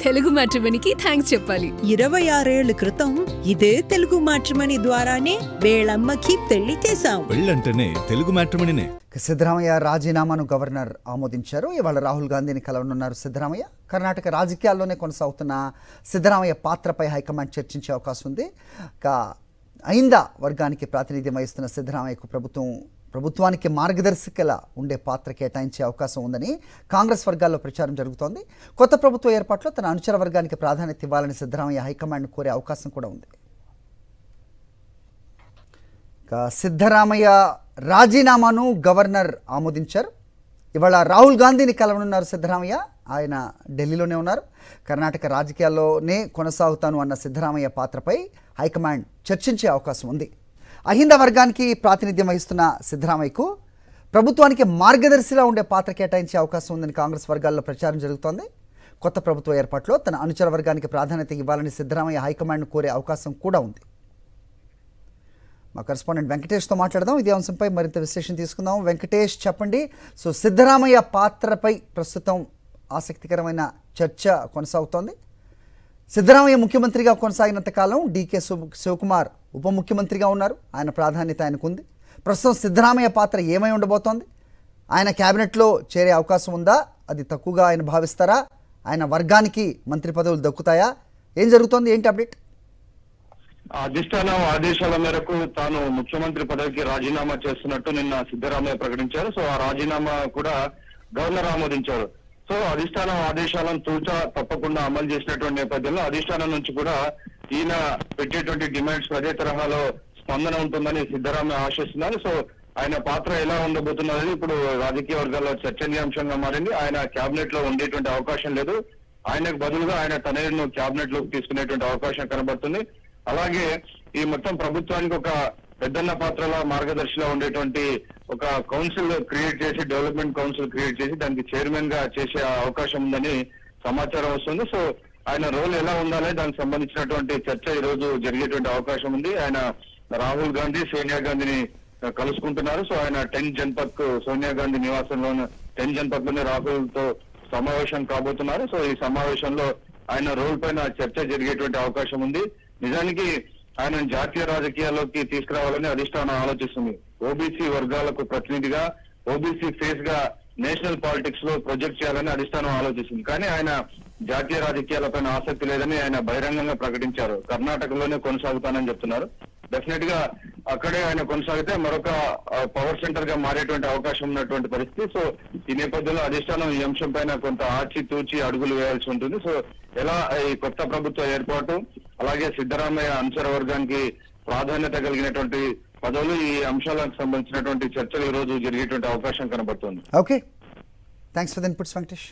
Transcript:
Telugu మ్యాట్రిమోనీకి thanks చెప్పాలి. 26 ఏళ్ల క్రితం ఇదే తెలుగు మ్యాట్రిమోనీ ద్వారానే వేళమ్మకి పెళ్లి చేశాం. పెళ్ళంటేనే తెలుగు మ్యాట్రిమోనీనే. సిద్ధరామయ్య రాజీనామాను గవర్నర్ ఆమోదించారు. ఇవాళ రాహుల్ గాంధీని కలవనున్నారు సిద్ధరామయ్య. కర్ణాటక రాజకీయాల్లోనే కొనసాగుతున్న సిద్ధరామయ్య పాత్రపై హైకమాండ్ చర్చించే అవకాశం ఉంది. అయిందా వర్గానికి ప్రాతినిధ్యం వహిస్తున్న సిద్ధరామయ్యకు ప్రభుత్వానికి మార్గదర్శకలా ఉండే పాత్ర కేటాయించే అవకాశం ఉందని కాంగ్రెస్ వర్గాల్లో ప్రచారం జరుగుతోంది. కొత్త ప్రభుత్వ ఏర్పాట్లో తన అనుచర వర్గానికి ప్రాధాన్యత ఇవ్వాలని సిద్ధరామయ్య హైకమాండ్ కోరే అవకాశం కూడా ఉంది. సిద్ధరామయ్య రాజీనామాను గవర్నర్ ఆమోదించారు. ఇవాళ రాహుల్ గాంధీని కలవనున్నారు సిద్ధరామయ్య. ఆయన ఢిల్లీలోనే ఉన్నారు. కర్ణాటక రాజకీయాల్లోనే కొనసాగుతాను అన్న సిద్ధరామయ్య పాత్రపై హైకమాండ్ చర్చించే అవకాశం ఉంది. అహింద వర్గానికి ప్రాతినిధ్యం వహిస్తున్న సిద్ధరామయ్యకు ప్రభుత్వానికి మార్గదర్శిలా ఉండే పాత్ర కేటాయించే అవకాశం ఉందని కాంగ్రెస్ వర్గాల్లో ప్రచారం జరుగుతోంది. కొత్త ప్రభుత్వ ఏర్పాట్లో తన అనుచర వర్గానికి ప్రాధాన్యత ఇవ్వాలని సిద్ధరామయ్య హైకమాండ్ను కోరే అవకాశం కూడా ఉంది. మా కరెస్పాండెంట్ వెంకటేష్తో మాట్లాడదాం. ఇదే అంశంపై మరింత విశ్లేషణ తీసుకుందాం. వెంకటేష్, చెప్పండి. సిద్ధరామయ్య పాత్రపై ప్రస్తుతం ఆసక్తికరమైన చర్చ కొనసాగుతోంది. సిద్ధరామయ్య ముఖ్యమంత్రిగా కొనసాగినంత కాలం డీకే శివకుమార్ ఉప ముఖ్యమంత్రిగా ఉన్నారు. ఆయన ప్రాధాన్యత ఆయనకుంది. ప్రస్తుతం సిద్ధరామయ్య పాత్ర ఏమై ఉండబోతోంది? ఆయన క్యాబినెట్లో చేరే అవకాశం ఉందా? అది తక్కువగా ఆయన భావిస్తారా? ఆయన వర్గానికి మంత్రి పదవులు దక్కుతాయా? ఏం జరుగుతోంది? ఏంటి అప్డేట్? అధిష్టానం ఆదేశాల మేరకు తాను ముఖ్యమంత్రి పదవికి రాజీనామా చేస్తున్నట్టు నిన్న సిద్ధరామయ్య ప్రకటించారు. సో ఆ రాజీనామా కూడా గవర్నర్ ఆమోదించారు. సో అధిష్టానం ఆదేశాలను తూచా తప్పకుండా అమలు చేసినటువంటి నేపథ్యంలో అధిష్టానం నుంచి కూడా ఈయన పెట్టేటువంటి డిమాండ్స్ అదే తరహాలో స్పందన ఉంటుందని సిద్ధరామయ్య ఆశిస్తున్నారు. సో ఆయన పాత్ర ఎలా ఉండబోతున్నది ఇప్పుడు రాజకీయ వర్గాల్లో చర్చనీయాంశంగా మారింది. ఆయన క్యాబినెట్ లో ఉండేటువంటి అవకాశం లేదు. ఆయనకు బదులుగా ఆయన తనయుడును క్యాబినెట్ లోకి తీసుకునేటువంటి అవకాశం కనబడుతుంది. అలాగే ఈ మొత్తం ప్రభుత్వానికి ఒక పెద్దన్న పాత్రలో మార్గదర్శిలో ఉండేటువంటి ఒక కౌన్సిల్ క్రియేట్ చేసి, డెవలప్మెంట్ కౌన్సిల్ క్రియేట్ చేసి దానికి చైర్మన్ గా చేసే అవకాశం ఉందని సమాచారం వస్తుంది. సో ఆయన రోల్ ఎలా ఉండాలి దానికి సంబంధించినటువంటి చర్చ ఈ రోజు జరిగేటువంటి అవకాశం ఉంది. ఆయన రాహుల్ గాంధీ, సోనియా గాంధీని కలుసుకుంటున్నారు. సో ఆయన 10 జన్పథ్ సోనియా గాంధీ నివాసంలో 10 జన్పథ్ లోనే రాహుల్ తో సమావేశం కాబోతున్నారు. సో ఈ సమావేశంలో ఆయన రోల్ పైన చర్చ జరిగేటువంటి అవకాశం ఉంది. నిజానికి ఆయన జాతీయ రాజకీయాల్లోకి తీసుకురావాలని అధిష్టానం ఆలోచిస్తుంది. ఓబీసీ వర్గాలకు ప్రతినిధిగా, ఓబీసీ ఫేస్ గా నేషనల్ పాలిటిక్స్ లో ప్రొజెక్ట్ చేయాలని అధిష్టానం ఆలోచిస్తుంది. కానీ ఆయన జాతీయ రాజకీయాలపైన ఆసక్తి లేదని ఆయన బహిరంగంగా ప్రకటించారు. కర్ణాటకలోనే కొనసాగుతానని చెప్తున్నారు. డెఫినెట్ గా అక్కడే ఆయన కొనసాగితే మరొక పవర్ సెంటర్ గా మారేటువంటి అవకాశం ఉన్నటువంటి పరిస్థితి. సో ఈ నేపథ్యంలో అధిష్టానం ఈ అంశం పైన కొంత ఆచితూచి అడుగులు వేయాల్సి ఉంటుంది. సో ఎలా ఈ కొత్త ప్రభుత్వ ఏర్పాటు, అలాగే సిద్ధరామయ్య అనుచర వర్గానికి ప్రాధాన్యత కలిగినటువంటి పదవులు, ఈ అంశాలకు సంబంధించినటువంటి చర్చలు ఈ రోజు జరిగేటువంటి అవకాశం కనబడుతుంది. Okay, thanks for the inputs Venkatesh.